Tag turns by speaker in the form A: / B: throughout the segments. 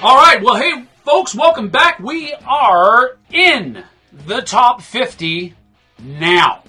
A: All right, well, hey, folks, welcome back. We are in the top 50 now.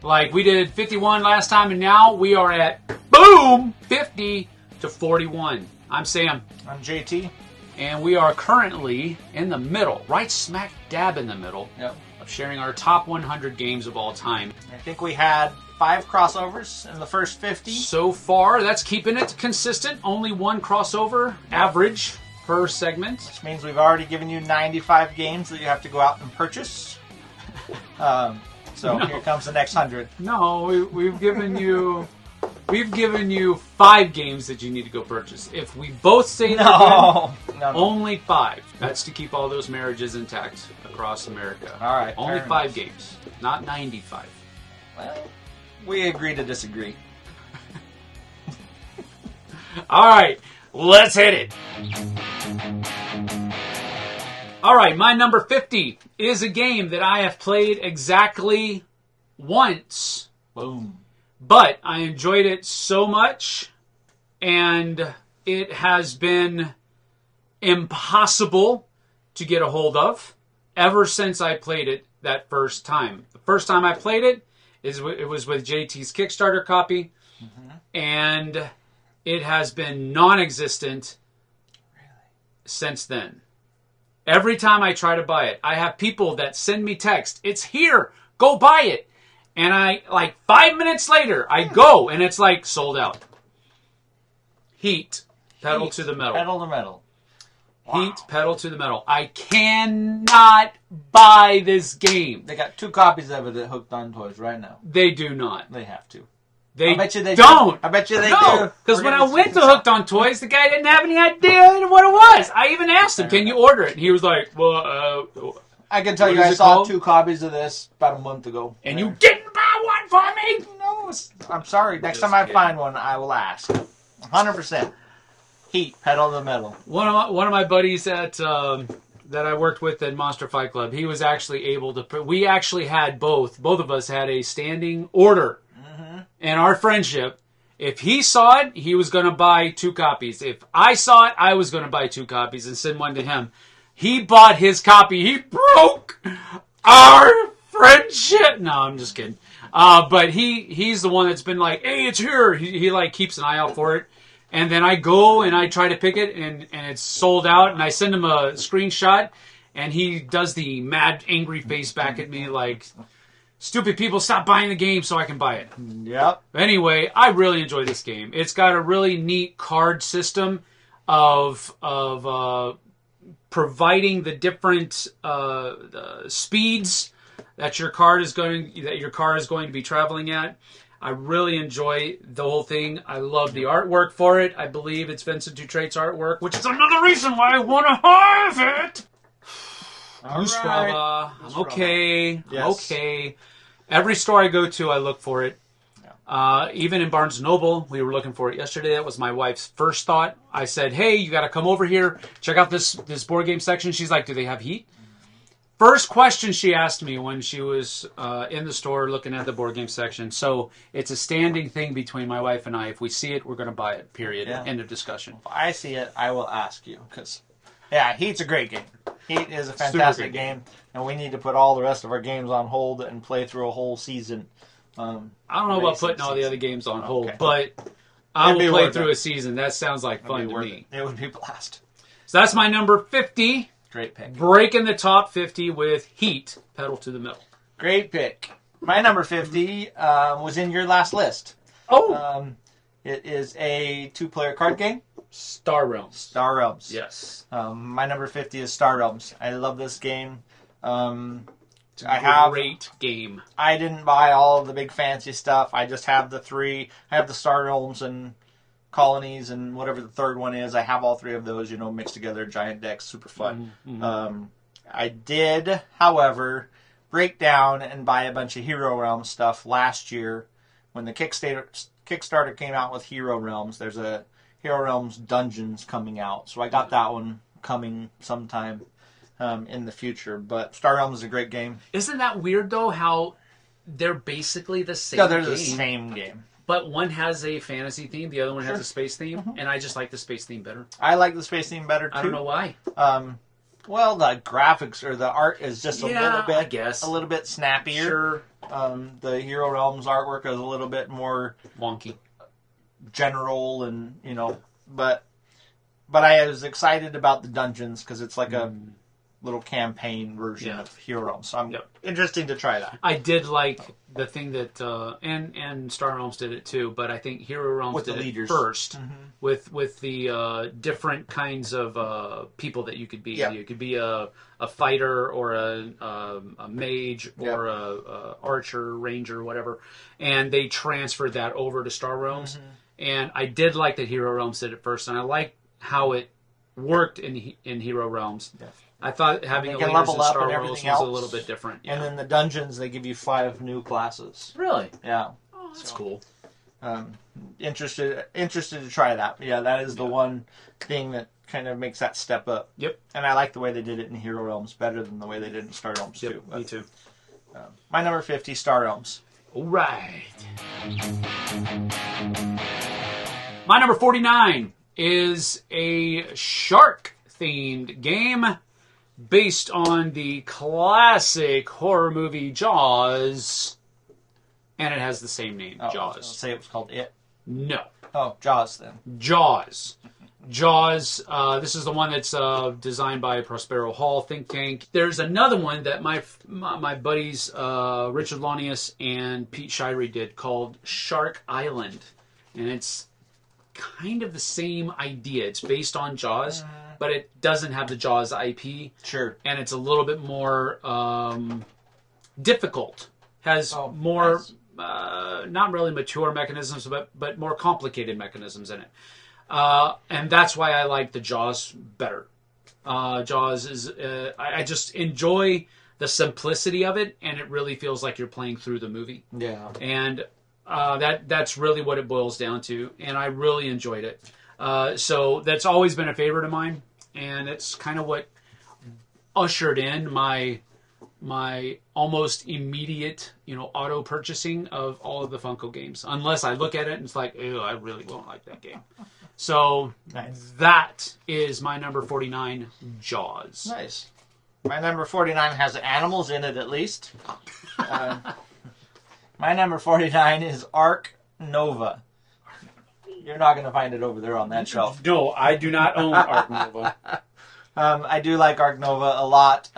A: Like we did 51 last time, and now we are at, boom, 50 to 41. I'm Sam.
B: I'm JT.
A: And we are currently in the middle, right smack dab in the middle, of sharing our top 100 games of all time.
B: I think we had 5 crossovers in the first 50.
A: So far, that's keeping it consistent. Only 1 crossover average per segment.
B: Which means we've already given you 95 games that you have to go out and purchase. So
A: No.
B: Here comes the next 100.
A: No, we've given you... We've given you 5 games that you need to go purchase. If we both say
B: No.
A: only 5. That's to keep all those marriages intact across America.
B: All right.
A: Only 5 games, not 95.
B: Well, we agree to disagree.
A: All right, let's hit it. All right, my number 50 is a game that I have played exactly once.
B: Boom.
A: But I enjoyed it so much, and it has been impossible to get a hold of ever since I played it that first time. The first time I played it, it was with JT's Kickstarter copy, and it has been non-existent since then. Every time I try to buy it, I have people that send me text, "It's here, go buy it." And I, 5 minutes later, I go, and it's sold out. Heat, pedal to the metal.
B: Pedal to metal. Wow.
A: Heat, pedal to the metal. I cannot buy this game.
B: They got 2 copies of it at Hooked on Toys right now.
A: They do not.
B: They have to.
A: They
B: I bet you they
A: don't.
B: I bet you they do.
A: No, because when I went to Hooked on Toys, the guy didn't have any idea what it was. I even asked him, "Can you order it?" And he was like, "Well,
B: I can tell
A: what
B: you,
A: is
B: I
A: it
B: saw
A: called?
B: 2 copies of this about a month ago.
A: and you didn't buy one for me?"
B: No, I'm sorry. Next
A: Just
B: time I
A: kidding.
B: find one, I will ask. 100%. Heat, pedal to the metal.
A: One of my buddies at that I worked with at Monster Fight Club, he was actually able to. We actually had both of us had a standing order in our friendship. If he saw it, he was going to buy 2 copies. If I saw it, I was going to buy 2 copies and send one to him. He bought his copy. He broke our friendship. No, I'm just kidding. But he's the one that's been like, "Hey, it's here." He keeps an eye out for it. And then I go and I try to pick it, and it's sold out. And I send him a screenshot, and he does the mad, angry face back at me like, "Stupid people, stop buying the game so I can buy it."
B: Yep.
A: Anyway, I really enjoy this game. It's got a really neat card system of providing the different speeds that your car is going to be traveling at. I really enjoy the whole thing. I love the artwork for it. I believe it's Vincent Dutrait's artwork, which is another reason why I want to have it.
B: Right.
A: I'm okay.
B: Yes.
A: I'm okay. Every store I go to, I look for it. Even in Barnes & Noble, we were looking for it yesterday. That was my wife's first thought. I said, "Hey, you got to come over here, check out this board game section." She's like, "Do they have Heat?" First question she asked me when she was in the store looking at the board game section. So it's a standing thing between my wife and I. If we see it, we're going to buy it, period.
B: Yeah.
A: End of discussion.
B: If I see it, I will ask you. Because, Heat's a great game. Heat is a fantastic game. And we need to put all the rest of our games on hold and play through a whole season.
A: I don't know about putting all the other games on hold,
B: Okay.
A: but I will
B: It'd be
A: play
B: worth
A: through
B: it.
A: a season. That sounds like fun to me.
B: It would be a blast.
A: So that's my number 50.
B: Great pick.
A: Breaking the top 50 with Heat, pedal to the metal.
B: Great pick. My number 50 was in your last list.
A: Oh!
B: It is a 2-player card game.
A: Star Realms.
B: Star Realms.
A: Yes.
B: My number 50 is Star Realms. I love this game.
A: It's
B: I
A: a
B: have-
A: great game.
B: I didn't buy all of the big fancy stuff. I just have the 3. I have the Star Realms and Colonies and whatever the third one is. I have all 3 of those, mixed together, giant decks, super fun.
A: Mm-hmm.
B: I did, however, break down and buy a bunch of Hero Realms stuff last year when the Kickstarter came out with Hero Realms. There's a Hero Realms Dungeons coming out, so I got that one coming sometime in the future. But Star Realms is a great game.
A: Isn't that weird, though, how they're basically the same
B: No, they're
A: game?
B: the same game.
A: but one has a fantasy theme, the other one has a space theme, and I just like the space theme better.
B: I like the space theme better too.
A: I don't know why.
B: Well, the graphics or the art is just a little bit,
A: I guess,
B: a little bit snappier.
A: Sure.
B: The Hero Realms artwork is a little bit more
A: wonky,
B: general, and but I was excited about the dungeons because it's like a little campaign version of Hero Realms. So I'm interested to try that.
A: I did like the thing that and Star Realms did it too, but I think Hero Realms did it first with the different kinds of people that you could be. You could be a fighter or a mage or a archer, ranger, whatever, and they transferred that over to Star Realms. And I did like that Hero Realms did it first, and I like how it worked in Hero Realms. I thought having a level in Star Realms was a little bit different.
B: And then the dungeons, they give you 5 new classes.
A: Really?
B: Yeah.
A: Oh, that's cool.
B: Interested to try that. Yeah, that is the one thing that kind of makes that step up.
A: Yep.
B: And I like the way they did it in Hero Realms better than the way they did in Star Realms too.
A: Me too.
B: My number 50, Star Realms.
A: All right. My number 49 is a shark-themed game based on the classic horror movie Jaws, and it has the same name, Jaws.
B: I was gonna say it was called It.
A: No.
B: Oh, Jaws then.
A: Jaws. Jaws. This is the one that's designed by Prospero Hall think tank. There's another one that my buddies Richard Lonius and Pete Shirey did called Shark Island, and it's kind of the same idea. It's based on Jaws, but it doesn't have the Jaws IP.
B: Sure.
A: And it's a little bit more difficult. Has more, not really mature mechanisms, but more complicated mechanisms in it. And that's why I like the Jaws better. Jaws is, I just enjoy the simplicity of it, and it really feels like you're playing through the movie.
B: Yeah.
A: And that's really what it boils down to, and I really enjoyed it. So that's always been a favorite of mine, and it's kind of what ushered in my almost immediate, auto purchasing of all of the Funko games. Unless I look at it and it's like, ew, I really won't like that game. So that is my number 49, Jaws.
B: Nice. My number 49 has animals in it at least. My number 49 is Ark Nova. You're not going to find it over there on that shelf.
A: No, I do not own Ark Nova.
B: I do like Ark Nova a lot.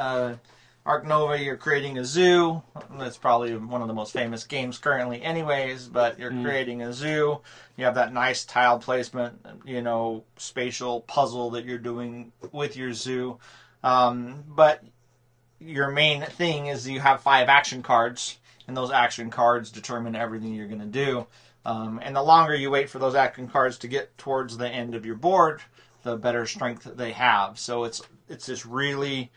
B: Ark Nova, you're creating a zoo. That's probably one of the most famous games currently anyways, but you're creating a zoo. You have that nice tile placement, spatial puzzle that you're doing with your zoo. But your main thing is you have 5 action cards, and those action cards determine everything you're going to do. And the longer you wait for those action cards to get towards the end of your board, the better strength they have. So it's this really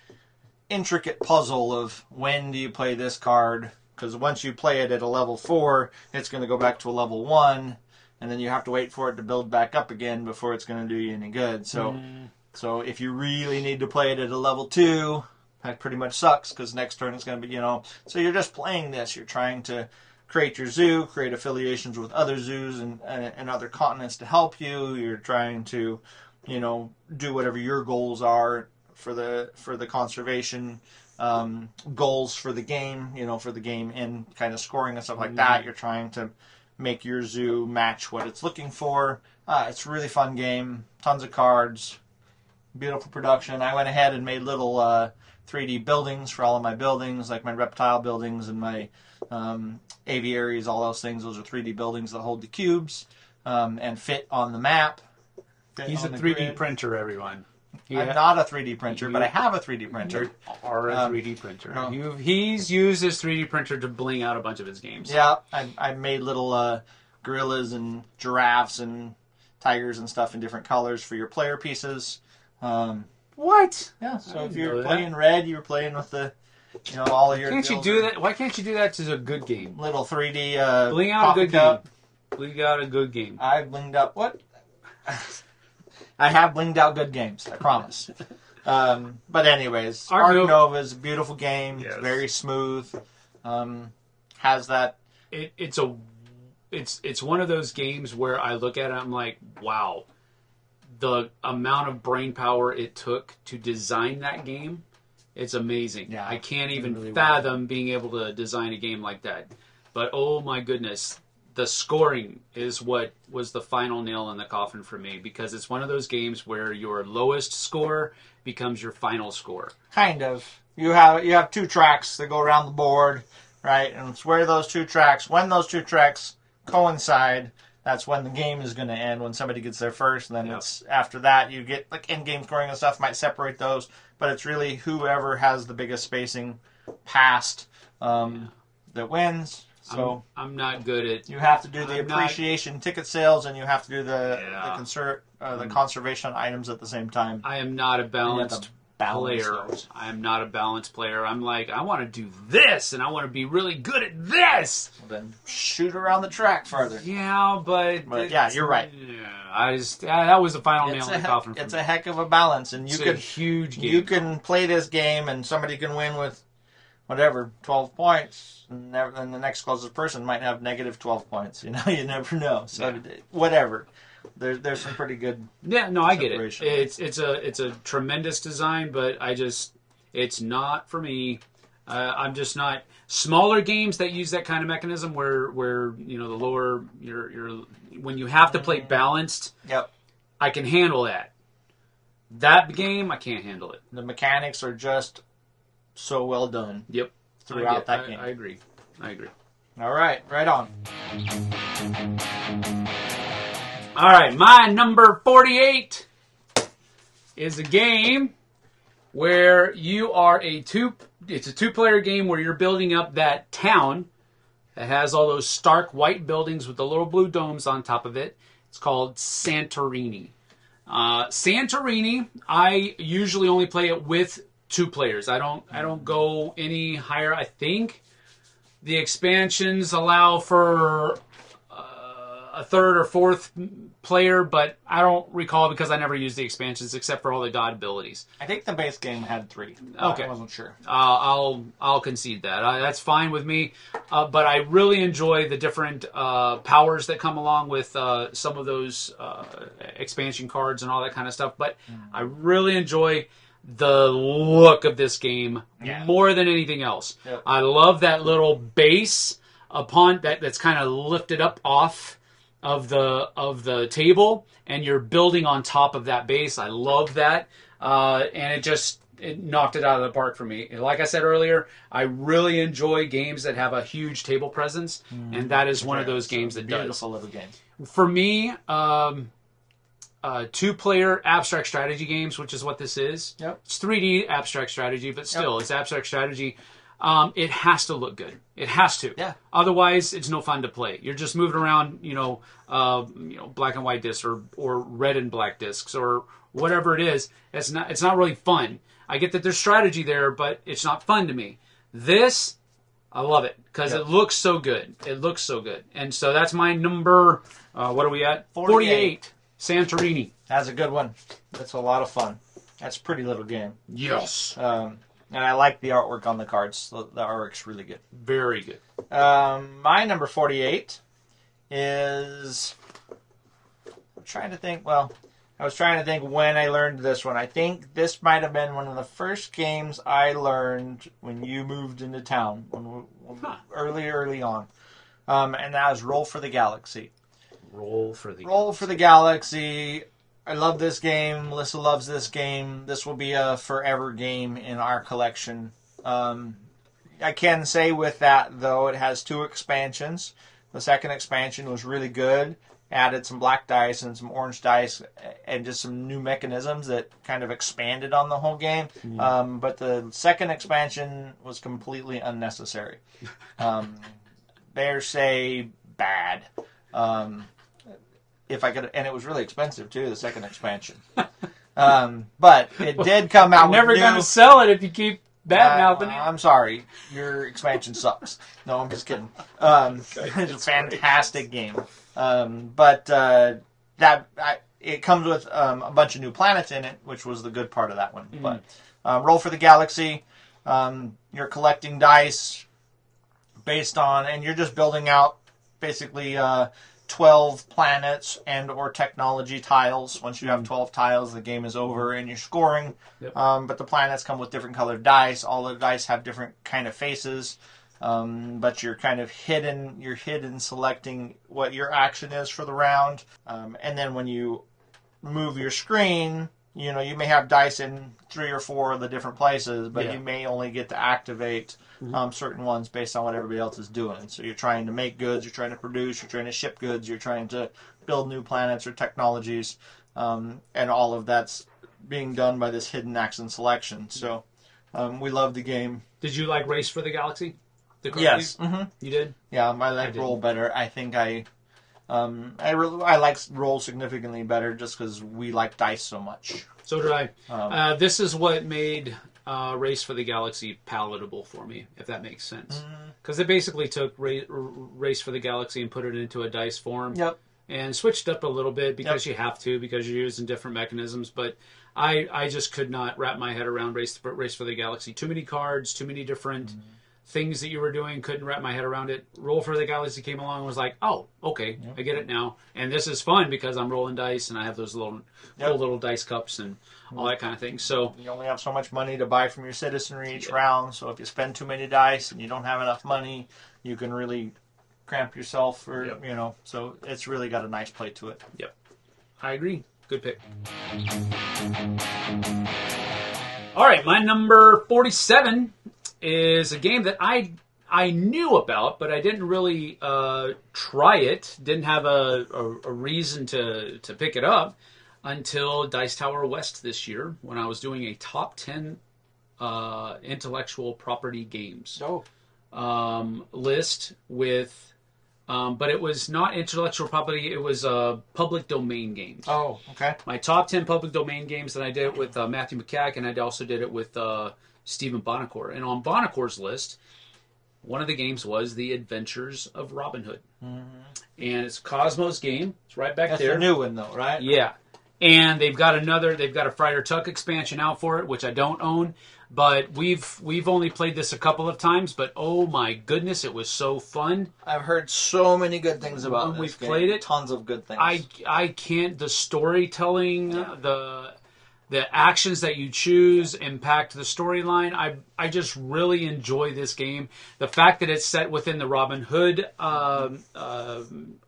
B: intricate puzzle of when do you play this card, because once you play it at a level 4, it's going to go back to a level 1, and then you have to wait for it to build back up again before it's going to do you any good. So if you really need to play it at a level 2, that pretty much sucks, because next turn it's going to be, so you're just playing this. You're trying to create your zoo, create affiliations with other zoos and other continents to help you. You're trying to, do whatever your goals are for the conservation goals for the game, and kind of scoring and stuff like that. You're trying to make your zoo match what it's looking for. It's a really fun game. Tons of cards. Beautiful production. I went ahead and made little 3D buildings for all of my buildings, like my reptile buildings and my aviaries, all those things. Those are 3D buildings that hold the cubes and fit on the map.
A: He's a 3D printer, everyone.
B: I'm not a 3D printer, but I have a 3D printer.
A: You are a 3D printer. No. He's used his 3D printer to bling out a bunch of his games.
B: Yeah, I made little gorillas and giraffes and tigers and stuff in different colors for your player pieces.
A: What?
B: Yeah, so if you're playing red, you're playing with the, all of your...
A: Can't you do that? Why can't you do that to a good game?
B: Little 3D
A: bling out a good game. Bling out a good game.
B: I blinged out... What? I have blinged out good games, I promise. But anyways, Ark Nova is a beautiful game. Yes. It's very smooth. Has that...
A: It's a it's one of those games where I look at it, I'm like, wow, the amount of brain power it took to design that game, it's amazing.
B: Yeah,
A: I can't even
B: really
A: fathom being able to design a game like that. But oh my goodness, the scoring is what was the final nail in the coffin for me, because it's one of those games where your lowest score becomes your final score.
B: Kind of. You have 2 tracks that go around the board, right? And it's where those 2 tracks, when those 2 tracks coincide, that's when the game is going to end, when somebody gets there first. And then it's after that, you get like in-game scoring and stuff might separate those, but it's really whoever has the biggest spacing past that wins. So
A: I'm not good at.
B: You have to do the appreciation ticket sales, and you have to do the conservation items at the same time.
A: I am not a balanced player. I am not a balanced player. I'm like, I want to do this, and I want to be really good at this.
B: Well, then shoot around the track farther.
A: Yeah, but
B: yeah, you're right.
A: Yeah, that was the final nail in the coffin.
B: It's a heck of a balance, and
A: a huge game.
B: You can play this game, and somebody can win with whatever 12 points. And the next closest person might have negative 12 points. You never know. So whatever. There's some pretty good.
A: Yeah, no, I get it. It's a tremendous design, but it's not for me. I'm just not smaller games that use that kind of mechanism where the lower your when you have to play balanced.
B: Yep.
A: I can handle that. That game, I can't handle it.
B: The mechanics are just so well done.
A: Yep.
B: Throughout that game.
A: I agree.
B: All right, right on.
A: All right, my number 48 is a game where you are it's a 2-player game where you're building up that town that has all those stark white buildings with the little blue domes on top of it. It's called Santorini. Santorini, I usually only play it with 2 players. I don't go any higher. I think the expansions allow for a 3rd or 4th player, but I don't recall because I never used the expansions except for all the god abilities.
B: I think the base game had 3.
A: Okay,
B: I wasn't sure.
A: I'll concede that. That's fine with me. But I really enjoy the different powers that come along with some of those expansion cards and all that kind of stuff. But I really enjoy the look of this game more than anything else. Yep. I love that little base upon that's kind of lifted up off of the table, and you're building on top of that base. I love that, and it knocked it out of the park for me. Like I said earlier, I really enjoy games that have a huge table presence, and that is one of those games that does.
B: Beautiful little game. For
A: me, 2-player abstract strategy games, which is what this is.
B: Yep.
A: It's 3D abstract strategy, but still, it's abstract strategy. It has to look good. It has to.
B: Yeah.
A: Otherwise, it's no fun to play. You're just moving around, black and white discs or red and black discs or whatever it is. It's not really fun. I get that there's strategy there, but it's not fun to me. This, I love it because it looks so good. It looks so good. And so that's my number, what are we at?
B: 48.
A: Santorini.
B: That's a good one. That's a lot of fun. That's a pretty little game.
A: Yes.
B: And I like the artwork on the cards. The artwork's really good.
A: Very good.
B: My number 48 is... I'm trying to think... Well, I was trying to think when I learned this one. I think this might have been one of the first games I learned when you moved into town. Early on. And that was Roll for the Galaxy.
A: Roll for the
B: Galaxy. I love this game. Melissa loves this game. This will be a forever game in our collection. I can say with that, though, it has 2 expansions. The second expansion was really good. Added some black dice and some orange dice and just some new mechanisms that kind of expanded on the whole game. But the second expansion was completely unnecessary. Bears say bad. If I could, and it was really expensive too. The second expansion, but it did come out.
A: I'm never going to sell it if you keep bad mouthing it.
B: I'm sorry, your expansion sucks. No, I'm just kidding. It's a fantastic game, but it comes with a bunch of new planets in it, which was the good part of that one. But Roll for the Galaxy, you're collecting dice based on, and you're just building out basically 12 planets and or technology tiles. Once you have 12 tiles, the game is over and you're scoring.
A: Yep.
B: But the planets come with different colored dice. All the dice have different kind of faces. But you're kind of hidden. You're hidden selecting what your action is for the round. And then when you move your screen, you know, you may have dice in 3 or 4 of the different places, but you may only get to activate certain ones based on what everybody else is doing. So you're trying to make goods, you're trying to produce, you're trying to ship goods, you're trying to build new planets or technologies, and all of that's being done by this hidden action selection. So we love the game.
A: Did you like Race for the Galaxy?
B: Yes. Mm-hmm.
A: You did?
B: Yeah, I like Roll better. I think I like Roll significantly better just because we like dice so much.
A: So did I. This is what made Race for the Galaxy palatable for me, if that makes sense. Because they basically took Race for the Galaxy and put it into a dice form.
B: Yep.
A: And switched up a little bit because you have to, because you're using different mechanisms. But I just could not wrap my head around Race for the Galaxy. Too many cards, too many different things that you were doing, couldn't wrap my head around it. Roll for the Galaxy came along and was like, oh, okay, I get it now. And this is fun because I'm rolling dice and I have those little cool little dice cups and all that kind of thing. So
B: you only have so much money to buy from your citizenry each round, so if you spend too many dice and you don't have enough money, you can really cramp yourself, or you know, so it's really got a nice play to it.
A: Yep. I agree. Good pick. All right, my number 47 is a game that I knew about, but I didn't really try it. Didn't have a reason to pick it up until Dice Tower West this year when I was doing a top 10 intellectual property games list with. But it was not intellectual property. It was public domain games.
B: Oh, okay.
A: My top 10 public domain games, and I did it with Matthew McCack, and I also did it with Stephen Bonacore. And on Bonacore's list, one of the games was The Adventures of Robin Hood. And it's a Cosmos game. It's right back there.
B: That's a new one, though, right?
A: Yeah. And they've got a Friar Tuck expansion out for it, which I don't own. But we've only played this a couple of times, but oh my goodness, it was so fun.
B: I've heard so many good things about this
A: we've
B: game.
A: Played it.
B: Tons of good things.
A: I can't. The storytelling, the actions that you choose impact the storyline. I just really enjoy this game. The fact that it's set within the Robin Hood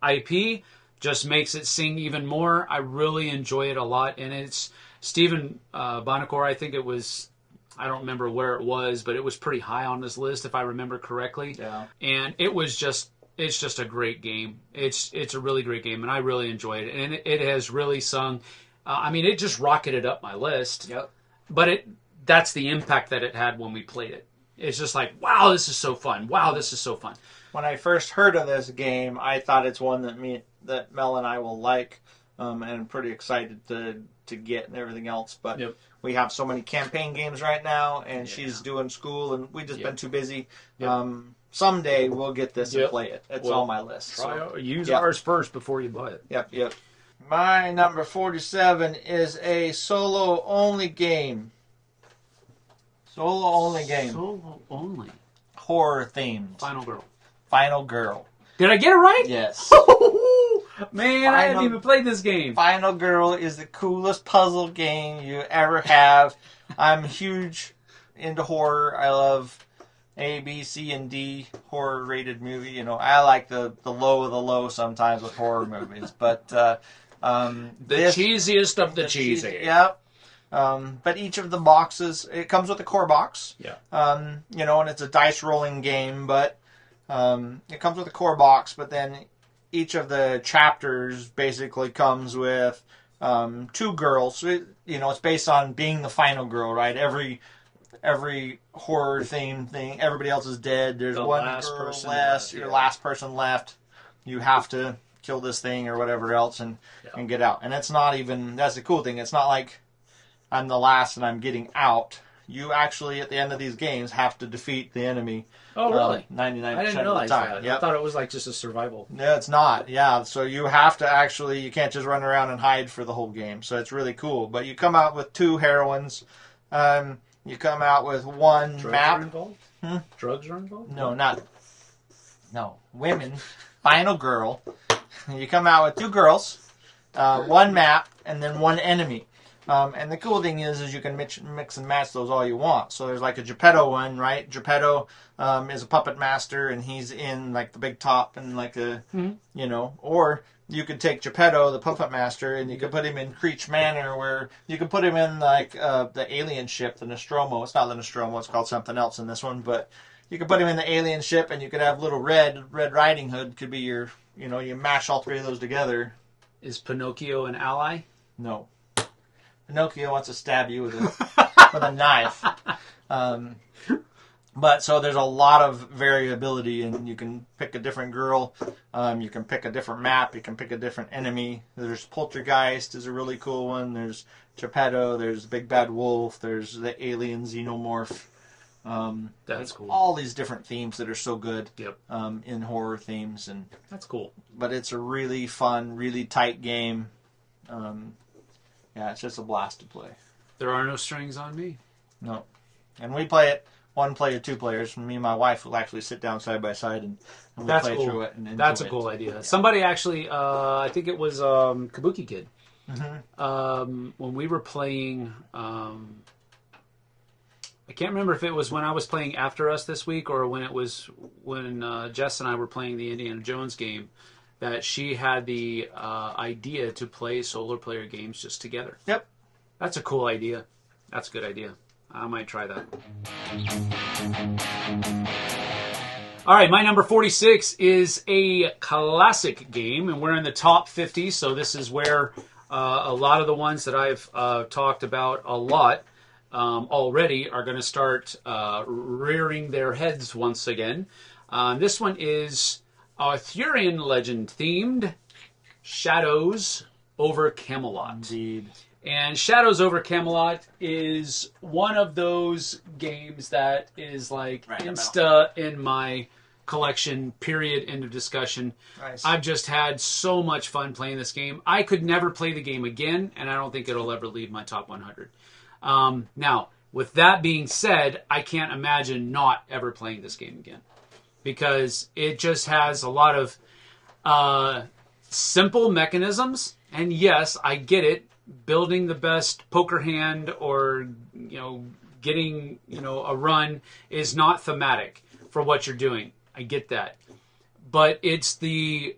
A: IP just makes it sing even more. I really enjoy it a lot, and it's Stephen Bonacore. I think it was. I don't remember where it was, but it was pretty high on this list if I remember correctly.
B: Yeah.
A: And it's just a great game. It's a really great game, and I really enjoyed it. And it has really sung. It just rocketed up my list.
B: Yep.
A: But that's the impact that it had when we played it. It's just like, wow, this is so fun. Wow, this is so fun.
B: When I first heard of this game, I thought it's one that Mel and I will like, and I'm pretty excited to get and everything else. But we have so many campaign games right now, and she's doing school, and we've just been too busy. Someday we'll get this and play it. It's on my list.
A: Use ours first before you buy it.
B: Yep. My number 47 is a solo-only game. Solo-only game.
A: Solo-only.
B: Horror-themed. Final Girl.
A: Did I get it right?
B: Yes.
A: Man, I haven't even played this game.
B: Final Girl is the coolest puzzle game you ever have. I'm huge into horror. I love A, B, C, and D horror-rated movie. You know, I like the low of the low sometimes with horror movies. But
A: the cheesiest of the cheesy.
B: Yep. But each of the boxes, it comes with a core box.
A: Yeah.
B: And it's a dice rolling game, but it comes with a core box, but then each of the chapters basically comes with 2 girls. So it's based on being the final girl, right? Every horror theme thing, everybody else is dead. There's one girl left. Your last person left. You have to kill this thing or whatever else and get out. And it's not even, that's the cool thing. It's not like I'm the last and I'm getting out. You actually, at the end of these games, have to defeat the enemy.
A: Oh, really?
B: 99%
A: I didn't realize
B: of the time.
A: that.
B: Yep.
A: I thought it was like just a survival.
B: No, it's not. Yeah, so you have to actually, you can't just run around and hide for the whole game. So it's really cool. But you come out with 2 heroines. You come out with 1
A: Drugs
B: map.
A: Are involved? Drugs are involved?
B: No, women. final girl. You come out with 2 girls, 1 map, and then 1 enemy. And the cool thing is you can mix and match those all you want. So there's like a Geppetto one, right? Geppetto is a puppet master, and he's in like the big top and like a, you know, or you could take Geppetto, the puppet master, and you could put him in Creech Manor, where you could put him in like the alien ship, the Nostromo. It's not the Nostromo, it's called something else in this one, but you could put him in the alien ship, and you could have little Red Riding Hood could be your, you know, you mash all 3 of those together.
A: Is Pinocchio an ally?
B: No. Pinocchio wants to stab you with a knife. But so there's a lot of variability, and you can pick a different girl. You can pick a different map. You can pick a different enemy. There's Poltergeist is a really cool one. There's Geppetto. There's Big Bad Wolf. There's the alien Xenomorph.
A: That's cool.
B: All these different themes that are so good.
A: Yep.
B: In horror themes, and
A: that's cool.
B: But it's a really fun, really tight game. Yeah, it's just a blast to play.
A: There are no strings on me.
B: No. And we play it 1 player, 2 players. Me and my wife will actually sit down side by side and we play
A: cool.
B: through it. And
A: that's a cool idea. Yeah. Somebody actually, I think it was Kabuki Kid. When we were playing, I can't remember if it was when I was playing After Us this week or when it was when Jess and I were playing the Indiana Jones game, that she had the idea to play solo player games just together.
B: Yep.
A: That's a cool idea. That's a good idea. I might try that. All right, my number 46 is a classic game, and we're in the top 50, so this is where a lot of the ones that I've talked about a lot already are going to start rearing their heads once again. This one is Arthurian legend themed Shadows over Camelot.
B: Indeed.
A: And Shadows over Camelot is one of those games that is like
B: right
A: insta in my collection, period, end of discussion.
B: Nice.
A: I've just had so much fun playing this game. I could never play the game again, and I don't think it'll ever leave my top 100. Now, with that being said, I can't imagine not ever playing this game again, because it just has a lot of simple mechanisms. And yes, I get it. Building the best poker hand or, you know, getting, you know, a run is not thematic for what you're doing. I get that. But it's the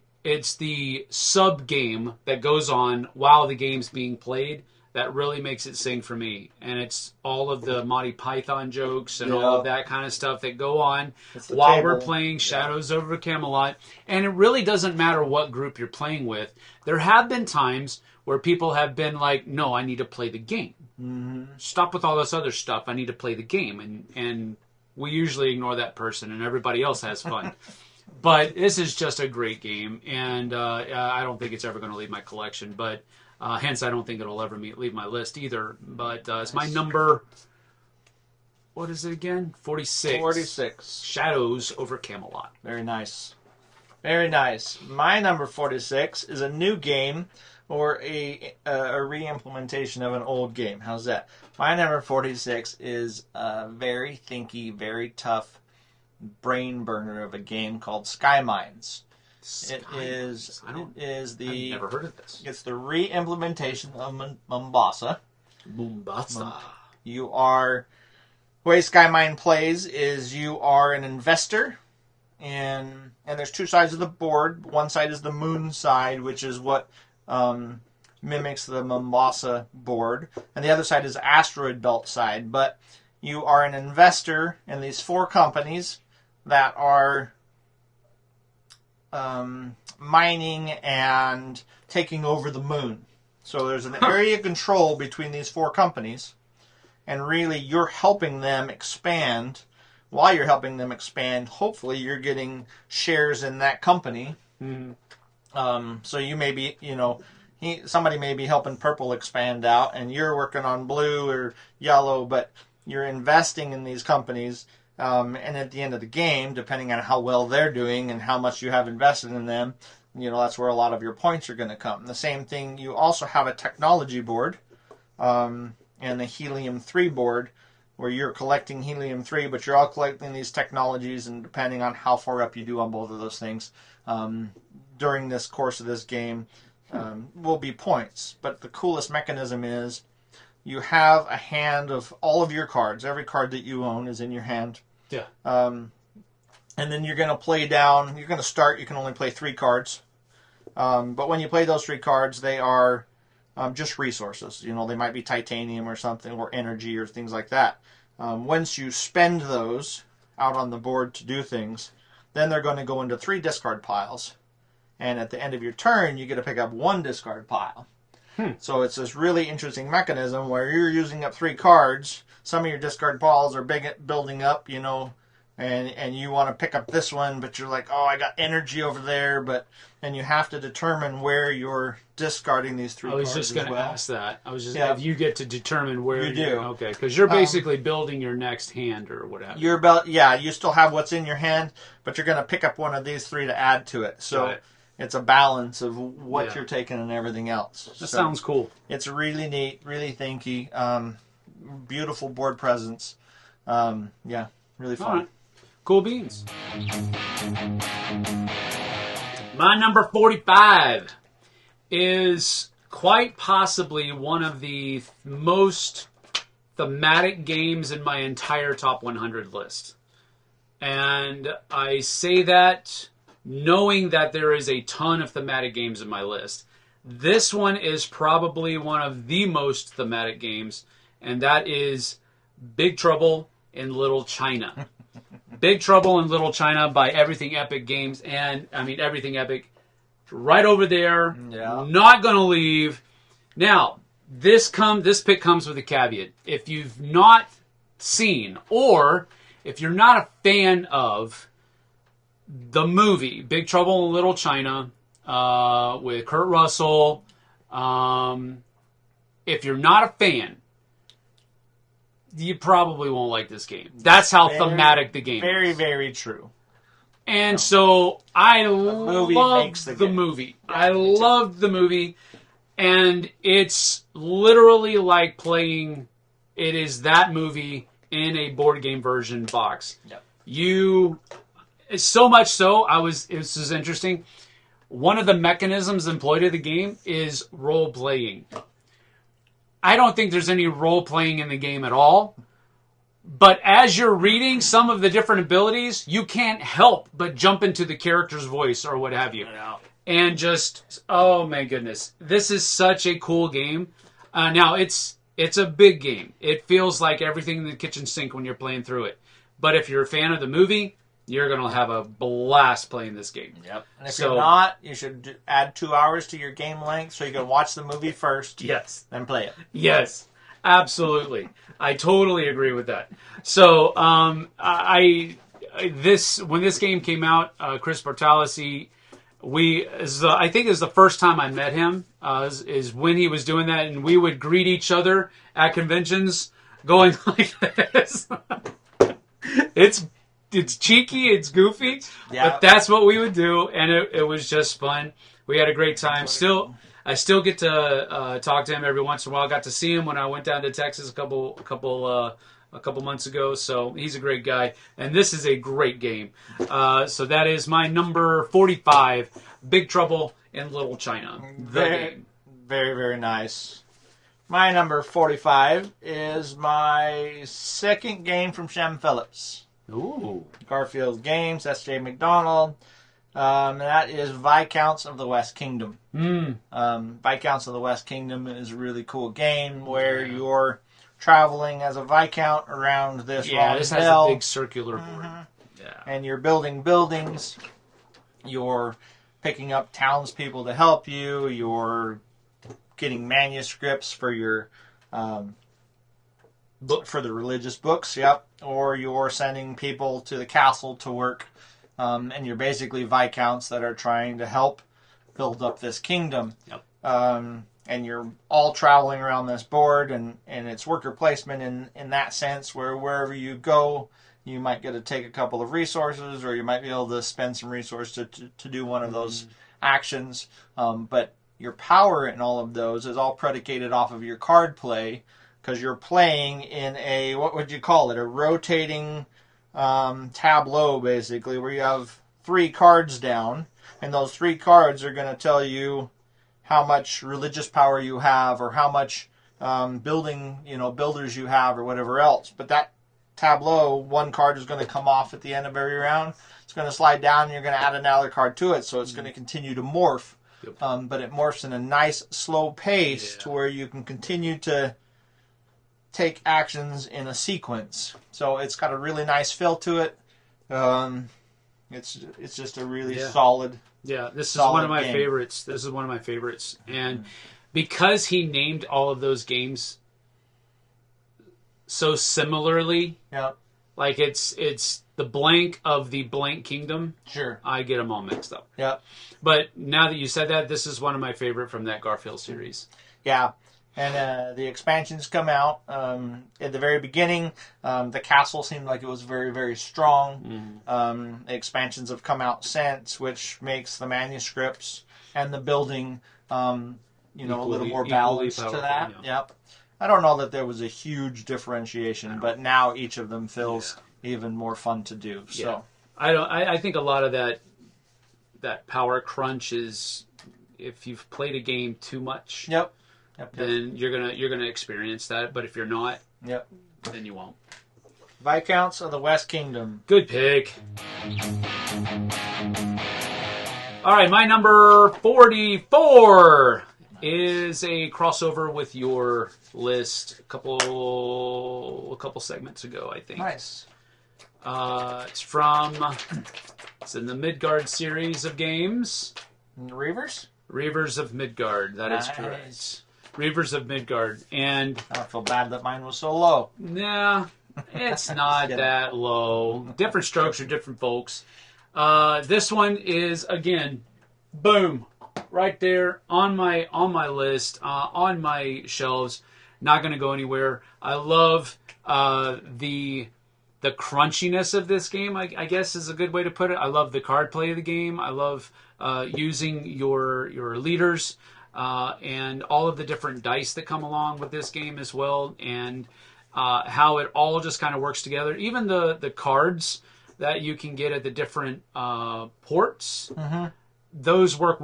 A: sub game that goes on while the game's being played that really makes it sing for me. And it's all of the Monty Python jokes and all of that kind of stuff that go on while we're playing Shadows over Camelot. And it really doesn't matter what group you're playing with. There have been times where people have been like, no, I need to play the game. Mm-hmm. Stop with all this other stuff. I need to play the game. And we usually ignore that person and everybody else has fun. But this is just a great game. And I don't think it's ever going to leave my collection. But hence, I don't think it'll ever leave my list either. But it's my number, what is it again? 46.
B: 46.
A: Shadows over Camelot.
B: Very nice. Very nice. My number 46 is a new game or a re-implementation of an old game. How's that? My number 46 is a very thinky, very tough brain burner of a game called Sky Mines. It is the...
A: I've never heard of this.
B: It's the re-implementation of Mombasa.
A: Mombasa.
B: You are... The way Sky Mine plays is you are an investor, and there's 2 sides of the board. One side is the moon side, which is what mimics the Mombasa board, and the other side is asteroid belt side. But you are an investor in these 4 companies that are mining and taking over the moon. So there's an area of control between these 4 companies, and really you're helping them expand. While you're helping them expand, hopefully you're getting shares in that company. Mm-hmm. So you may be, you know, somebody may be helping purple expand out, and you're working on blue or yellow, but you're investing in these companies. And at the end of the game, depending on how well they're doing and how much you have invested in them, you know, that's where a lot of your points are going to come. The same thing, you also have a technology board and the helium-3 board, where you're collecting helium-3, but you're all collecting these technologies, and depending on how far up you do on both of those things, during this course of this game will be points. But the coolest mechanism is you have a hand of all of your cards. Every card that you own is in your hand.
A: Yeah.
B: And then you're going to play down. You're going to start. You can only play 3 cards. But when you play those 3 cards, they are just resources. You know, they might be titanium or something, or energy or things like that. Once you spend those out on the board to do things, then they're going to go into 3 discard piles. And at the end of your turn, you get to pick up 1 discard pile. So it's this really interesting mechanism where you're using up 3 cards. Some of your discard piles are building up, you know, and you want to pick up this one, but you're like, oh, I got energy over there, and you have to determine where you're discarding these 3 cards.
A: I was just going to ask that. If you get to determine where
B: you do.
A: Okay, because you're basically building your next hand or whatever.
B: You still have what's in your hand, but you're going to pick up one of these 3 to add to it. So it's a balance of what you're taking and everything else.
A: That sounds cool.
B: It's really neat, really thinky, beautiful board presence. Really fun.
A: All right. Cool beans. My number 45 is quite possibly one of the most thematic games in my entire top 100 list. And I say that knowing that there is a ton of thematic games in my list. This one is probably one of the most thematic games, and that is Big Trouble in Little China. Big Trouble in Little China by Everything Epic Games, and I mean Everything Epic, right over there.
B: Yeah.
A: Not going to leave. Now, this pick comes with a caveat. If you've not seen, or if you're not a fan of the movie Big Trouble in Little China with Kurt Russell, if you're not a fan, you probably won't like this game. That's how thematic the game is.
B: Very, very true.
A: And so I loved the movie. I loved the movie. And it's literally like playing, it is that movie in a board game version box.
B: Yep.
A: So much so, this is interesting. One of the mechanisms employed in the game is role-playing. I don't think there's any role-playing in the game at all. But as you're reading some of the different abilities, you can't help but jump into the character's voice or what have you.
B: Yeah.
A: And just, oh my goodness. This is such a cool game. Now, it's a big game. It feels like everything in the kitchen sink when you're playing through it. But if you're a fan of the movie, you're going to have a blast playing this game.
B: Yep. And if you're not, you should add 2 hours to your game length so you can watch the movie first.
A: Yes.
B: Then play it.
A: Yes. Absolutely. I totally agree with that. So, when this game came out, Chris Bartalisi, I think it was the first time I met him, is when he was doing that, and we would greet each other at conventions going like this. It's cheeky, it's goofy, but that's what we would do, and it was just fun. We had a great time. I still get to talk to him every once in a while. I got to see him when I went down to Texas a couple months ago. So he's a great guy, and this is a great game. So that is my number 45, Big Trouble in Little China. Game.
B: Very, very nice. My number 45 is my second game from Shem Phillips.
A: Ooh.
B: Garfield Games, S.J. McDonald. That is Viscounts of the West Kingdom. Viscounts of the West Kingdom is a really cool game where you're traveling as a Viscount around this long
A: this
B: hill.
A: Has a big circular board. Yeah.
B: And you're building buildings. You're picking up townspeople to help you. You're getting manuscripts for your for the religious books. Yep. Or you're sending people to the castle to work. And you're basically Viscounts that are trying to help build up this kingdom.
A: Yep.
B: And you're all traveling around this board, and it's worker placement in that sense, where wherever you go, you might get to take a couple of resources, or you might be able to spend some resources to do one of those actions. But your power in all of those is all predicated off of your card play, because you're playing in a, what would you call it, a rotating tableau, basically, where you have 3 cards down, And those 3 cards are going to tell you how much religious power you have, or how much builders you have, or whatever else. But that tableau, 1 card is going to come off at the end of every round. It's going to slide down, and you're going to add another card to it, so it's going to continue to morph. Yep. But it morphs in a nice, slow pace to where you can continue to take actions in a sequence. So it's got a really nice feel to it. It's just a really solid. Yeah,
A: this is one of my favorites. This is one of my favorites, and because he named all of those games so similarly, like it's the blank of the blank kingdom.
B: Sure,
A: I get them all mixed up.
B: Yeah,
A: but now that you said that, this is one of my favorite from that Garfield series.
B: Yeah. And the expansions come out. At the very beginning, the castle seemed like it was very, very strong. The expansions have come out since, which makes the manuscripts and the building, a little more balanced to that. Yeah. Yep. I don't know that there was a huge differentiation, but now each of them feels even more fun to do. So
A: I think a lot of that power crunch is if you've played a game too much.
B: Yep.
A: Then you're gonna experience that. But if you're not, then you won't.
B: Viscounts of the West Kingdom.
A: Good pick. All right, my number 44 is a crossover with your list a couple segments ago, I think.
B: Nice.
A: It's in the Midgard series of games.
B: Reavers?
A: Reavers of Midgard. That is correct. Reavers of Midgard. And
B: I feel bad that mine was so low.
A: Nah, it's not that low. Different strokes for different folks. This one is, again, boom, right there on my list, on my shelves. Not going to go anywhere. I love the crunchiness of this game, I guess is a good way to put it. I love the card play of the game. I love using your leaders. And all of the different dice that come along with this game as well, and how it all just kind of works together. Even the cards that you can get at the different ports, those work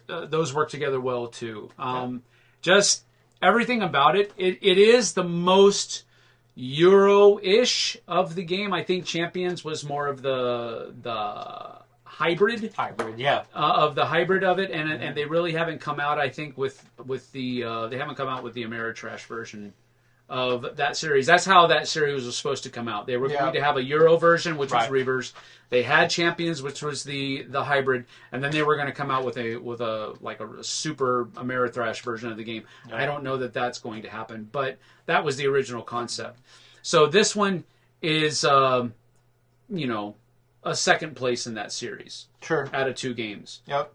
A: those work together well too. Just everything about it. It is the most Euro-ish of the game. I think Champions was more of the hybrid, of the hybrid of it, and they really haven't come out. I think with the they haven't come out with the Ameritrash version of that series. That's how that series was supposed to come out. They were going to have a Euro version, which was Reavers. They had Champions, which was the hybrid, and then they were going to come out with a super Ameritrash version of the game. Yeah. I don't know that that's going to happen, but that was the original concept. So this one is a second place in that series. Sure. Out of 2 games.
B: Yep.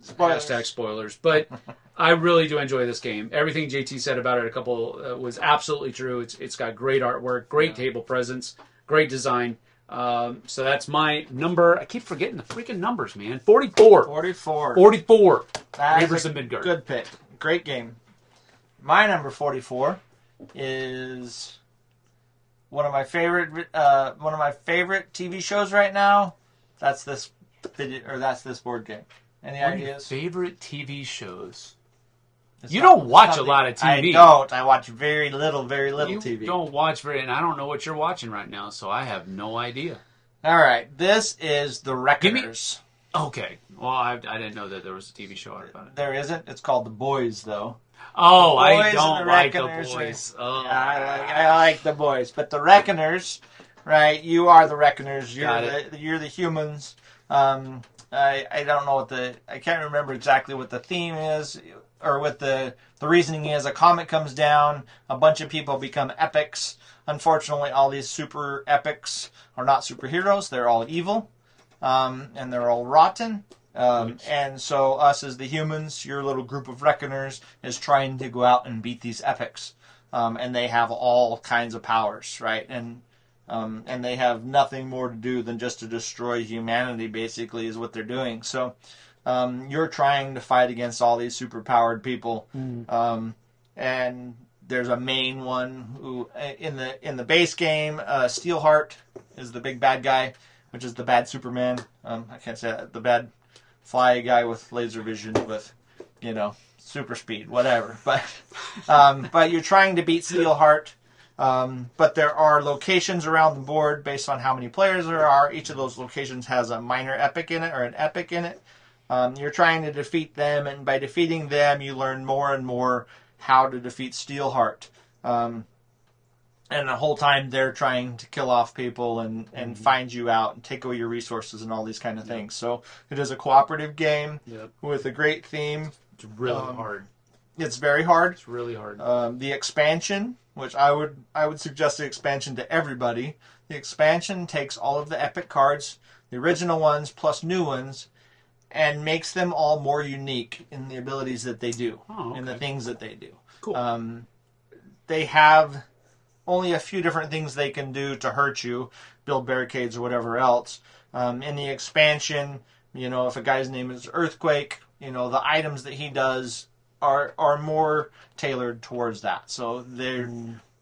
A: Spoilers. But I really do enjoy this game. Everything JT said about it was absolutely true. It's got great artwork, great table presence, great design. So that's my number. I keep forgetting the freaking numbers, man. 44.
B: 44.
A: Reavers of Midgard.
B: Good pick. Great game. My number 44 is one of my favorite TV shows right now. That's this board game. Any ideas?
A: Favorite TV shows? You don't watch a lot of TV.
B: I don't. I watch very little TV.
A: You don't watch and I don't know what you're watching right now, so I have no idea.
B: All right, this is The Reckoners.
A: Okay. Well, I didn't know that there was a TV show about it.
B: There isn't. It's called The Boys, though.
A: Oh, I don't like The Boys.
B: Oh. Yeah, I like The Boys, but The Reckoners, right? You are The Reckoners. You're the humans. I don't know I can't remember exactly what the theme is or what the reasoning is. A comet comes down, a bunch of people become epics. Unfortunately, all these super epics are not superheroes. They're all evil, and they're all rotten. And so us as the humans, your little group of reckoners, is trying to go out and beat these epics. And they have all kinds of powers, right? And they have nothing more to do than just to destroy humanity, basically, is what they're doing. So you're trying to fight against all these superpowered people. And there's a main one who, in the base game, Steelheart is the big bad guy. which is the bad Superman. I can't say that. The bad fly guy with laser vision with, super speed, whatever. But you're trying to beat Steelheart. But there are locations around the board based on how many players there are. Each of those locations has a minor epic in it or an epic in it. You're trying to defeat them, and by defeating them, you learn more and more how to defeat Steelheart. And the whole time they're trying to kill off people and find you out and take away your resources and all these kind of things. So it is a cooperative game with a great theme.
A: It's really hard.
B: It's very hard.
A: It's really hard.
B: The expansion, which I would suggest the expansion to everybody. The expansion takes all of the epic cards, the original ones plus new ones, and makes them all more unique in the abilities that they do and the things that they do.
A: Cool.
B: They have only a few different things they can do to hurt you, build barricades or whatever else. In the expansion, if a guy's name is Earthquake, the items that he does are more tailored towards that. So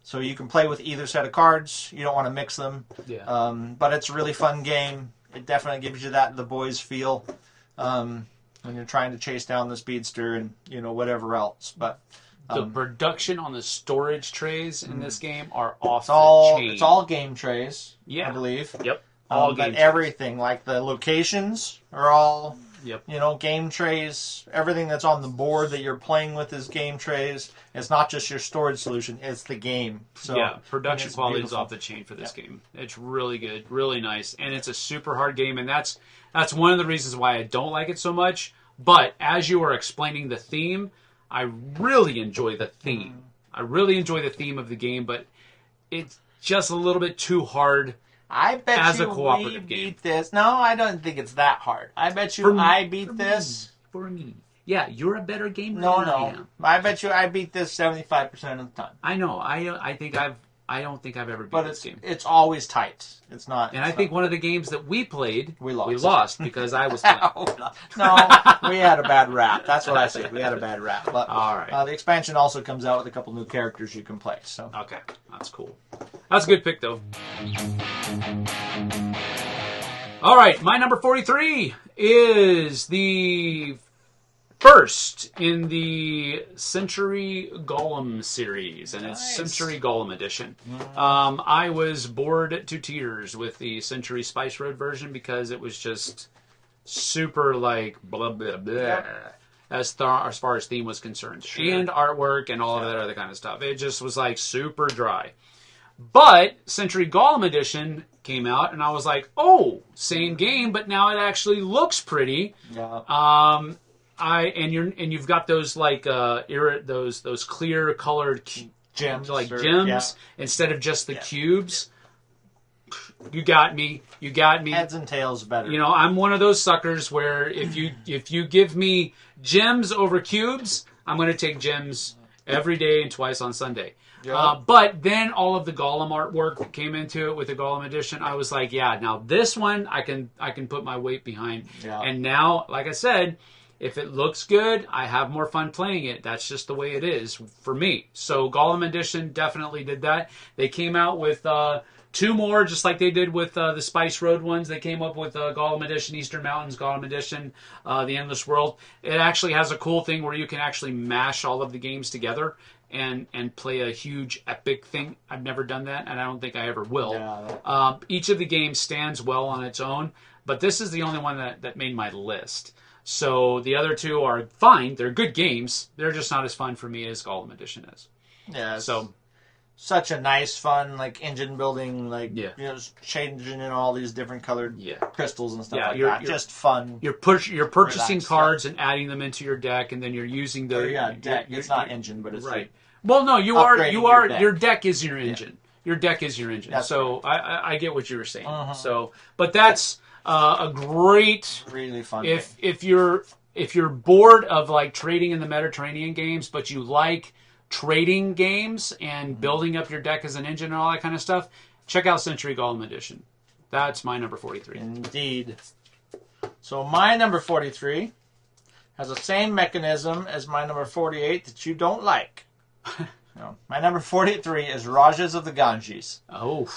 B: so you can play with either set of cards. You don't want to mix them.
A: Yeah.
B: But it's a really fun game. It definitely gives you that The Boys feel when you're trying to chase down the speedster and whatever else. But
A: the production on the storage trays in this game are off the chain.
B: It's all game trays, I believe.
A: Yep. All game
B: but
A: trays.
B: everything, like the locations, are all game trays. Everything that's on the board that you're playing with is game trays. It's not just your storage solution; it's the game. So
A: production quality is off the chain for this game. It's really good, really nice, and it's a super hard game. And that's one of the reasons why I don't like it so much. But as you were explaining the theme, I really enjoy the theme. I really enjoy the theme of the game, but it's just a little bit too hard.
B: I bet
A: as
B: you
A: a cooperative
B: we
A: game.
B: beat this. No, I don't think it's that hard. I bet you I beat this.
A: For me. Yeah, you're a better gamer
B: No,
A: than I am.
B: I bet you I beat this 75% of the time.
A: I know. I don't think I've ever beat this game.
B: It's always tight. It's not.
A: And I think one of the games that we played,
B: we lost.
A: We lost because I was playing.
B: No, we had a bad rap. That's what I said. We had a bad rap. But
A: all right.
B: The expansion also comes out with a couple new characters you can play. So
A: okay, that's cool. That's a good pick, though. All right, my number 43 is the first in the Century Golem series, and it's Century Golem Edition. I was bored to tears with the Century Spice Road version because it was just super like blah blah blah as far as theme was concerned, and artwork and all of that other kind of stuff. It just was like super dry. But Century Golem Edition came out, and I was like, "Oh, same game, but now it actually looks pretty."
B: Yeah.
A: You've got those like those clear colored gems instead of just the cubes. You got me.
B: Heads and tails better.
A: I'm one of those suckers where if you give me gems over cubes, I'm going to take gems every day and twice on Sunday. Yeah. But then all of the Golem artwork came into it with the Golem edition. I was like, yeah, now this one I can put my weight behind. Yeah. And now, like I said, if it looks good, I have more fun playing it. That's just the way it is for me. So Golem edition definitely did that. They came out with 2 more, just like they did with the Spice Road ones. They came up with Golem edition, Eastern Mountains, Golem edition, The Endless World. It actually has a cool thing where you can actually mash all of the games together and play a huge epic thing. I've never done that, and I don't think I ever will. Yeah. Each of the games stands well on its own, but this is the only one that made my list. So the other 2 are fine. They're good games. They're just not as fun for me as Golem edition is.
B: Yeah. So such a nice, fun, like engine building, like changing in all these different colored crystals and stuff like that. Just fun.
A: You're purchasing cards and adding them into your deck, and then you're using the
B: deck. It's not engine, but it's
A: right. Well, no, you are. Your deck is your engine. Your deck is your engine.
B: That's
A: so right. I get what you were saying. Uh-huh. So, but that's a great,
B: really fun.
A: If you're bored of like trading in the Mediterranean games, but you like trading games and building up your deck as an engine and all that kind of stuff, check out Century Golem Edition. That's my number 43.
B: Indeed. So my number 43 has the same mechanism as my number 48 that you don't like. No. My number 43 is Rajas of the Ganges.
A: Oh.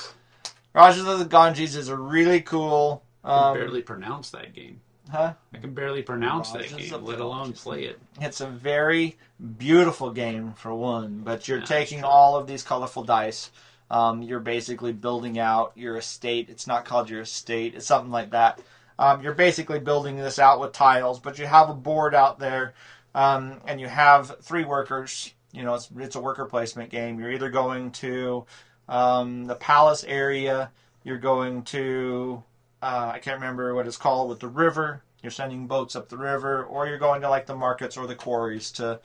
B: Rajas of the Ganges is a really cool...
A: I can barely pronounce that game.
B: Huh?
A: I can barely pronounce
B: Rajas
A: that game,
B: of the
A: let alone
B: Ganges.
A: play it.
B: It's a very beautiful game, for one, but you're
A: Yeah,
B: taking all of these colorful dice. You're basically building out your estate. It's not called your estate. It's something like that. You're basically building this out with tiles, but you have a board out there, and you have 3 workers. You know, it's a worker placement game. You're either going to the palace area, you're going to, I can't remember what it's called, with the river. You're sending boats up the river, or you're going to like the markets or the quarries to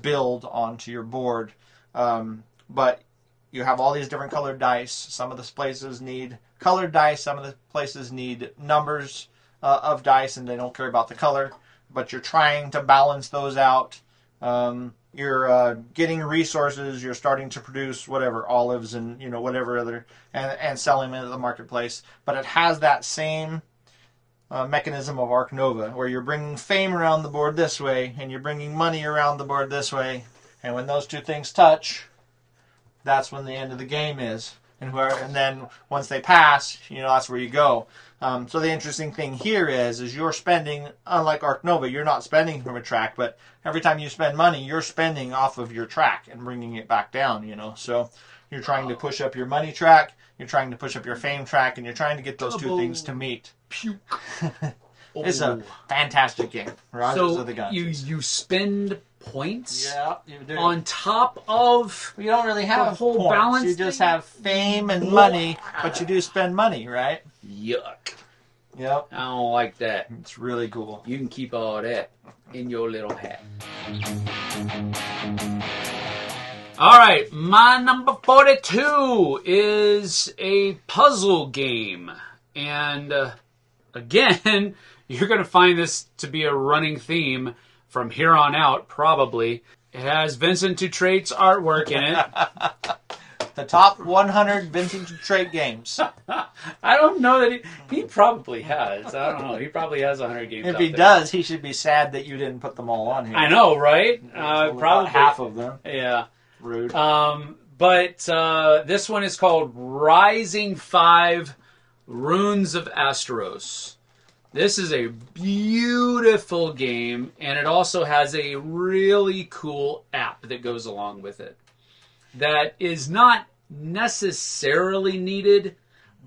B: build onto your board. But you have all these different colored dice. Some of the places need colored dice. Some of the places need numbers of dice, and they don't care about the color. But you're trying to balance those out. You're getting resources. You're starting to produce whatever olives and whatever other and selling them into the marketplace. But it has that same mechanism of Arc Nova, where you're bringing fame around the board this way, and you're bringing money around the board this way. And when those two things touch, that's when the end of the game is. And then once they pass, that's where you go. So the interesting thing here is you're spending, unlike Arc Nova, you're not spending from a track, but every time you spend money, you're spending off of your track and bringing it back down, So you're trying to push up your money track, you're trying to push up your fame track, and you're trying to get those two things to meet. It's a fantastic game. Rajas of the Ganges.
A: You spend points
B: you do.
A: on top of
B: You don't really have
A: the whole
B: points.
A: balance
B: You just
A: thing?
B: have fame and money, but you do spend money, right?
A: Yuck.
B: Yep.
A: I don't like that.
B: It's really cool.
A: You can keep all that in your little hat. All right, my number 42 is a puzzle game. And again, you're going to find this to be a running theme from here on out, probably. It has Vincent Dutrait's artwork in it.
B: The top 100 vintage trait games.
A: I don't know that he probably has. I don't know. He probably has 100 games.
B: If
A: out
B: he
A: there.
B: does, he should be sad that you didn't put them all on here.
A: I know, right?
B: Probably
A: Probably
B: half of them.
A: Yeah.
B: Rude.
A: But this one is called Rising 5 Runes of Asteros. This is a beautiful game, and it also has a really cool app that goes along with it. That is not necessarily needed,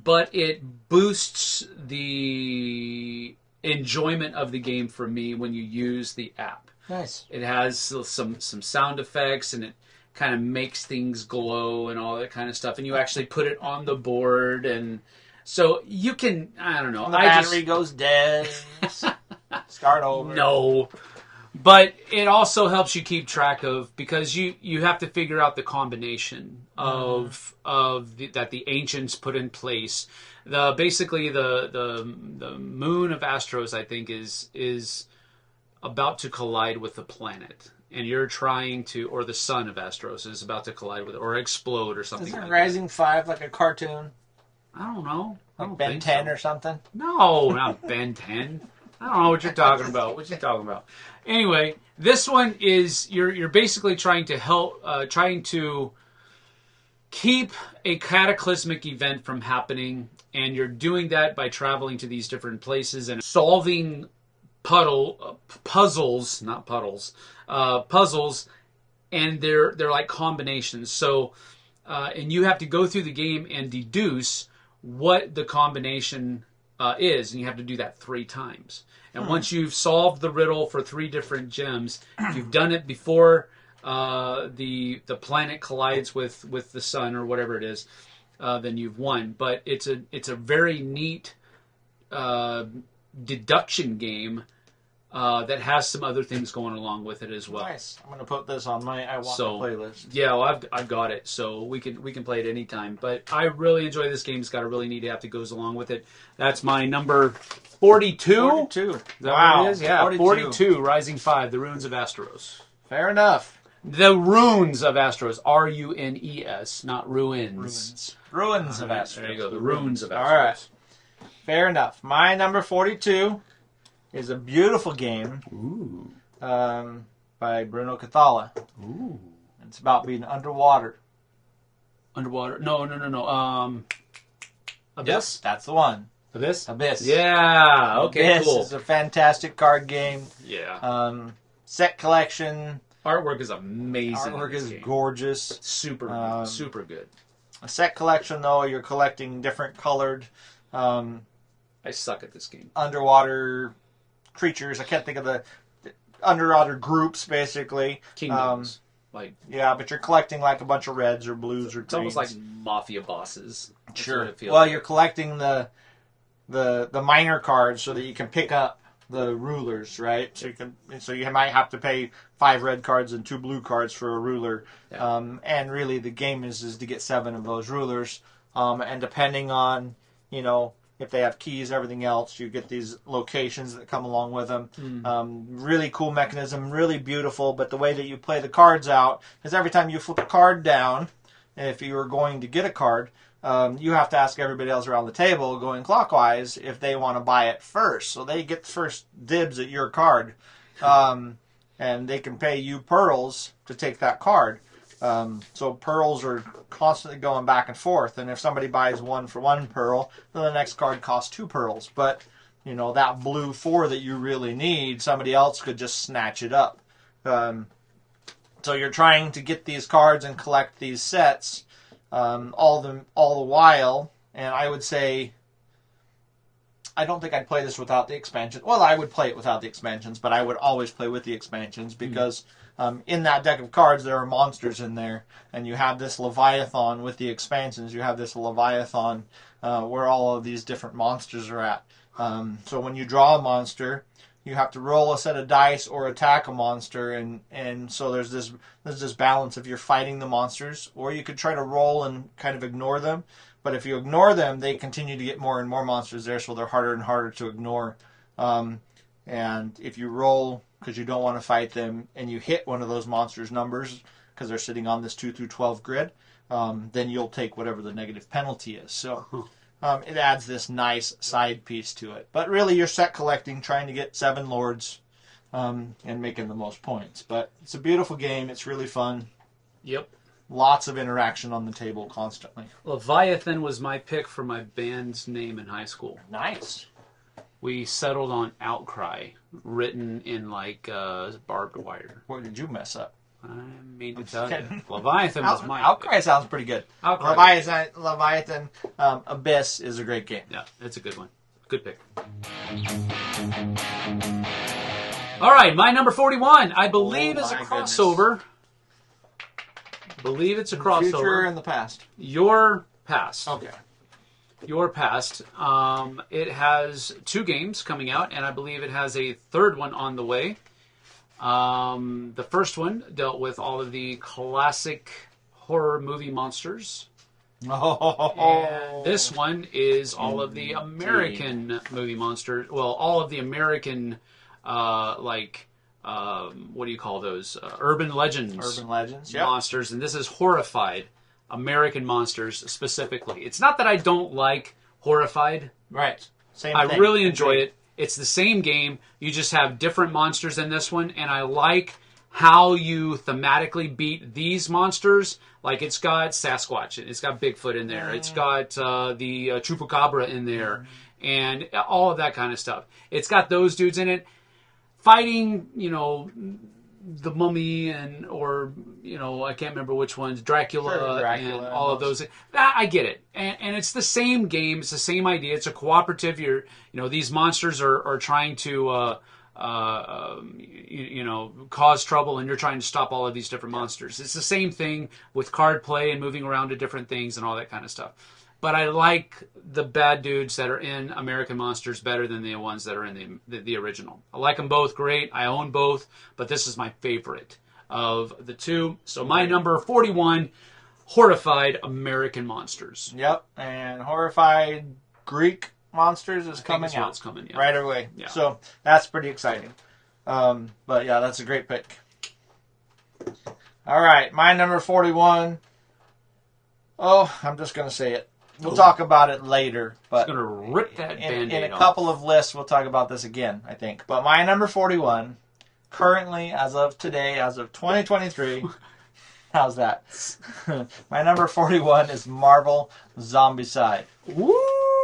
A: but it boosts the enjoyment of the game for me when you use the app.
B: Nice.
A: It has some sound effects, and it kind of makes things glow and all that kind of stuff. And you actually put it on the board, and so you can, I don't know.
B: When the battery goes dead. Start over.
A: No. But it also helps you keep track of, because you have to figure out the combination of that the ancients put in place. Basically the moon of Astros, I think, is about to collide with the planet, and you're trying to, or the sun of Astros is about to collide with it, or explode, or something.
B: Isn't
A: like
B: Rising 5 like a cartoon?
A: that. I don't know. I
B: Like
A: don't
B: Ben
A: think
B: 10
A: so.
B: or something?
A: No, not Ben 10. I don't know what you're talking about. What you talking about? Anyway, this one is you're basically trying to keep a cataclysmic event from happening, and you're doing that by traveling to these different places and solving puzzles, not puddles, puzzles, and they're like combinations. So, and you have to go through the game and deduce what the combination is, and you have to do that 3 times. And once you've solved the riddle for 3 different gems, if you've done it before the planet collides with the sun or whatever it is, then you've won. But it's a very neat deduction game that has some other things going along with it as well.
B: Nice. I'm going to put this on my I Want
A: So,
B: to playlist.
A: Yeah, well, I've got it, so we can play it anytime. But I really enjoy this game. It's got a really neat app that goes along with it. That's my number 42.
B: 42.
A: Is that what it is? Yeah, 42. Rising 5, The Runes of Asteros.
B: Fair enough.
A: The Runes of Asteros. Runes, not ruins.
B: Ruins of Astros.
A: There you go. The Runes of Asteros.
B: All right. Fair enough. My number 42 is a beautiful game by Bruno Cathala.
A: Ooh.
B: It's about being underwater.
A: Underwater? No. Abyss?
B: Yep, that's the one.
A: Abyss?
B: Abyss.
A: Yeah, okay,
B: Abyss
A: cool.
B: is a fantastic card game.
A: Yeah.
B: Set collection.
A: Artwork is amazing.
B: Artwork is gorgeous.
A: Super, super good.
B: A set collection, though, you're collecting different colored
A: I suck at this game.
B: underwater creatures. I can't think of the underwater groups, basically.
A: Kingdoms.
B: Yeah, but you're collecting like a bunch of reds or blues or greens.
A: It's almost like mafia bosses. That's
B: sure.
A: what it feels
B: Well,
A: like.
B: you're collecting the minor cards so that you can pick up the rulers, right? So you might have to pay 5 red cards and 2 blue cards for a ruler.
A: Yeah.
B: And really, the game is to get 7 of those rulers. And depending on, if they have keys, everything else, you get these locations that come along with them. Really cool mechanism, really beautiful. But the way that you play the cards out is every time you flip a card down, if you were going to get a card, you have to ask everybody else around the table, going clockwise, if they want to buy it first. So they get first dibs at your card. And they can pay you pearls to take that card. So pearls are constantly going back and forth. And if somebody buys 1 for 1 pearl, then the next card costs 2 pearls. But, that blue 4 that you really need, somebody else could just snatch it up. So you're trying to get these cards and collect these sets all the while. And I would say, I don't think I'd play this without the expansion. Well, I would play it without the expansions, but I would always play with the expansions because in that deck of cards there are monsters in there, and you have this Leviathan with the expansions. You have this Leviathan where all of these different monsters are at. So when you draw a monster, you have to roll a set of dice or attack a monster, and so there's this balance if you're fighting the monsters, or you could try to roll and kind of ignore them. But if you ignore them, they continue to get more and more monsters there, so they're harder and harder to ignore. And if you roll because you don't want to fight them, and you hit one of those monsters' numbers because they're sitting on this 2 through 12 grid, then you'll take whatever the negative penalty is. So it adds this nice side piece to it. But really, you're set collecting, trying to get 7 lords and making the most points. But it's a beautiful game. It's really fun.
A: Yep.
B: Lots of interaction on the table constantly.
A: Leviathan was my pick for my band's name in high school.
B: Nice.
A: We settled on Outcry, written in barbed wire.
B: Where did you mess up?
A: I mean to tell you, Leviathan was my
B: Outcry sounds pretty good.
A: Outcry.
B: Leviathan Abyss is a great game.
A: Yeah, it's a good one. Good pick. All right, my number 41, I believe is a crossover. Believe it's a crossover.
B: Future and the past.
A: Your past.
B: Okay.
A: Your past. It has 2 games coming out, and I believe it has a 3rd one on the way. The first one dealt with all of the classic horror movie monsters. And this one is all of the American movie monsters. Well, all of the American, what do you call those? Urban legends.
B: Urban legends, yep.
A: Monsters. And this is Horrified. American monsters specifically. It's not that I don't like Horrified.
B: Right. Same thing.
A: I really enjoy it. It's the same game. You just have different monsters in this one. And I like how you thematically beat these monsters. Like it's got Sasquatch. It's got Bigfoot in there. It's got the Chupacabra in there. And all of that kind of stuff. It's got those dudes in it. Fighting, the Mummy or I can't remember which ones, Dracula and all of those. I get it, and it's the same game. It's the same idea. It's a cooperative. These monsters are trying to cause trouble, and you're trying to stop all of these different monsters. It's the same thing with card play and moving around to different things and all that kind of stuff. But I like the bad dudes that are in American Monsters better than the ones that are in the original. I like them both great. I own both, but this is my favorite of the 2. So my number 41, Horrified American Monsters.
B: Yep, and Horrified Greek Monsters is coming out.
A: It's coming, yeah.
B: Right away.
A: Yeah.
B: So that's pretty exciting. But yeah, that's a great pick. All right, my number 41. Oh, I'm just going to say it. We'll talk about it later. But
A: it's going to rip that Band-Aid
B: in a couple of lists, we'll talk about this again, I think. But my number 41, currently, as of today, as of 2023, how's that? My number 41 is Marvel Zombicide.
A: Woo!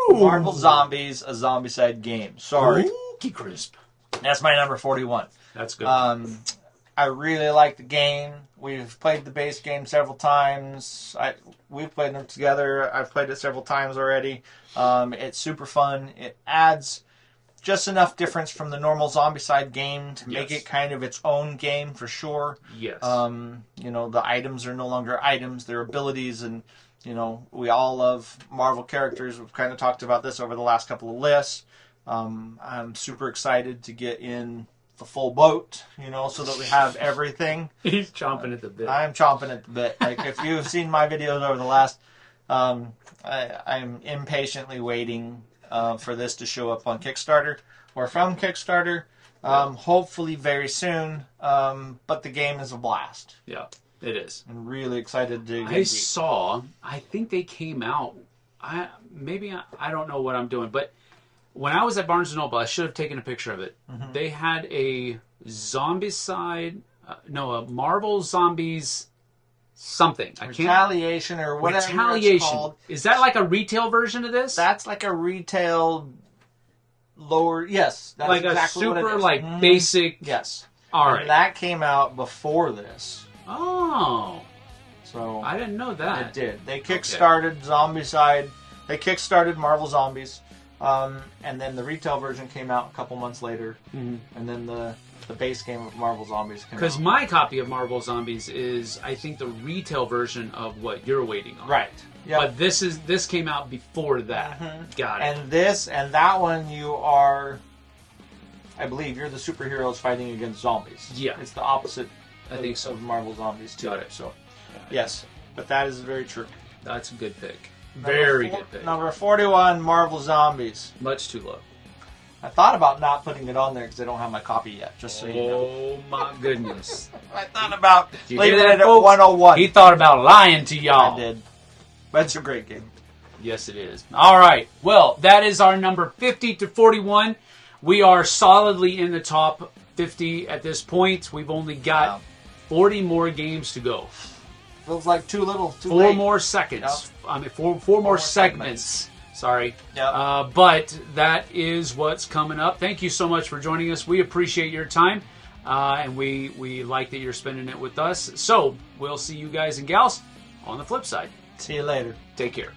B: Marvel Zombies, a Zombicide game. Sorry.
A: Cookie crisp.
B: That's my number 41.
A: That's good.
B: I really like the game. We've played the base game several times. We've played them together. I've played it several times already. It's super fun. It adds just enough difference from the normal Zombicide game to make it kind of its own game for sure.
A: Yes.
B: The items are no longer items; they're abilities, and we all love Marvel characters. We've kind of talked about this over the last couple of lists. I'm super excited to get in the full boat, so that we have everything.
A: He's chomping at the bit.
B: I'm chomping at the bit. Like, if you've seen my videos over the last, I'm impatiently waiting for this to show up on Kickstarter or from Kickstarter. Hopefully very soon. But the game is a blast.
A: Yeah, it is.
B: I'm really excited to.
A: I think they came out. I don't know what I'm doing, but when I was at Barnes & Noble, I should have taken a picture of it. Mm-hmm. They had a a Marvel Zombies something.
B: Retaliation or whatever it's called.
A: Is that like a retail version of this?
B: That's like a retail lower. Yes, that's
A: like
B: exactly
A: a super
B: what it is.
A: Basic.
B: Yes.
A: All right.
B: And that came out before this.
A: Oh.
B: So
A: I didn't know that.
B: It did. They kickstarted Zombicide. They kickstarted Marvel Zombies. And then the retail version came out a couple months later, and then the base game of Marvel Zombies came out.
A: Because my copy of Marvel Zombies is, I think, the retail version of what you're waiting on.
B: Right. Yep.
A: But this came out before that. Mm-hmm. Got it.
B: And that one you are, I believe, you're the superheroes fighting against zombies.
A: Yeah.
B: It's the opposite.
A: I think so.
B: Of Marvel Zombies too.
A: Got it.
B: So, yes, but that is very true.
A: That's a good pick. Very good pick.
B: Number 41, Marvel Zombies.
A: Much too low.
B: I thought about not putting it on there because I don't have my copy yet, just so you know.
A: Oh, my goodness.
B: I thought about leaving
A: it
B: at 101.
A: He thought about lying to y'all.
B: I did. But it's a great game.
A: Yes, it is. All right. Well, that is our number 50 to 41. We are solidly in the top 50 at this point. We've only got 40 more games to go.
B: Feels like too
A: Four
B: late.
A: more seconds.
B: Yep.
A: I mean, four more segments. Sorry.
B: Yep.
A: But that is what's coming up. Thank you so much for joining us. We appreciate your time. And we like that you're spending it with us. So we'll see you guys and gals on the flip side.
B: See you later.
A: Take care.